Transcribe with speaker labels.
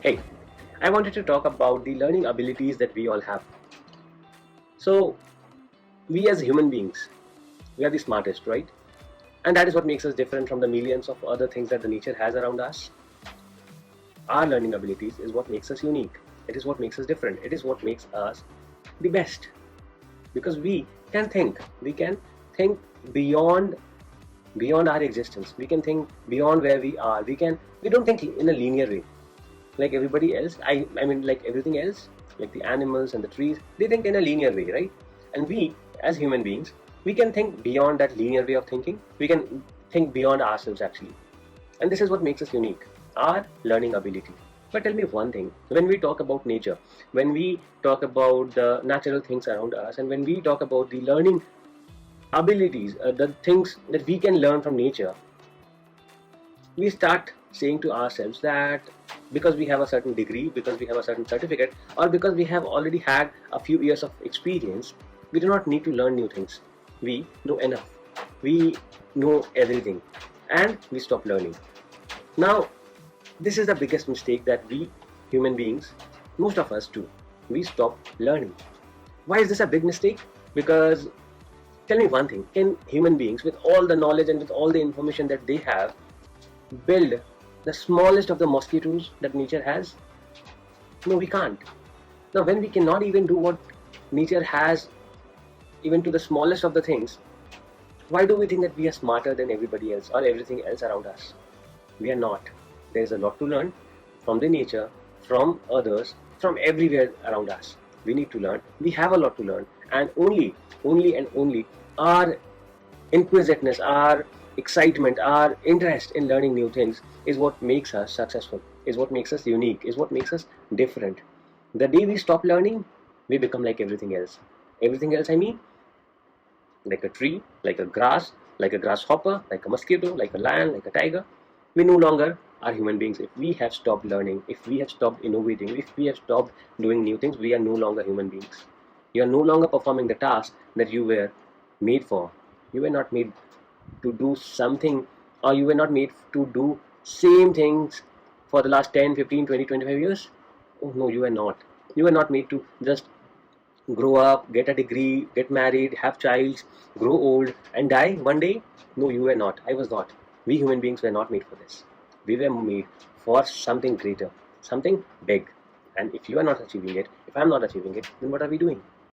Speaker 1: Hey, I wanted to talk about the learning abilities that we all have. So, we as human beings, we are the smartest, right? And that is what makes us different from the millions of other things that the nature has around us. Our learning abilities is what makes us unique. It is what makes us different. It is what makes us the best. Because we can think. We can think beyond our existence. We can think beyond where we are. We don't think in a linear way. Like everybody else, I mean like everything else, like the animals and the trees, they think in a linear way, right? And we as human beings, we can think beyond that linear way of thinking. We can think beyond ourselves actually, and this is what makes us unique, our learning ability. But tell me one thing, when we talk about nature, when we talk about the natural things around us, and when we talk about the learning abilities, the things that we can learn from nature, we start saying to ourselves that because we have a certain degree, because we have a certain certificate, or because we have already had a few years of experience, we do not need to learn new things. We know enough. We know everything. And we stop learning. Now, this is the biggest mistake that we human beings, most of us do. We stop learning. Why is this a big mistake? Because tell me one thing, can human beings, with all the knowledge and with all the information that they have, build the smallest of the mosquitoes that nature has? No, we can't. Now, when we cannot even do what nature has, even to the smallest of the things, why do we think that we are smarter than everybody else or everything else around us? We are not. There is a lot to learn from the nature, from others, from everywhere around us. We need to learn. We have a lot to learn, and only our inquisitiveness, our excitement, our interest in learning new things is what makes us successful, is what makes us unique, is what makes us different. The day we stop learning, we become like everything else. Everything else, I mean, like a tree, like a grass, like a grasshopper, like a mosquito, like a lion, like a tiger. We no longer are human beings. If we have stopped learning, if we have stopped innovating, if we have stopped doing new things, we are no longer human beings. You are no longer performing the task that you were made for. You were not made to do something, or you were not made to do same things for the last 10, 15, 20, 25 years. Oh no, you were not. You were not made to just grow up, get a degree, get married, have child, grow old, and die one day. No, you were not. I was not. We human beings were not made for this. We were made for something greater, something big. And if you are not achieving it, if I'm not achieving it, then what are we doing?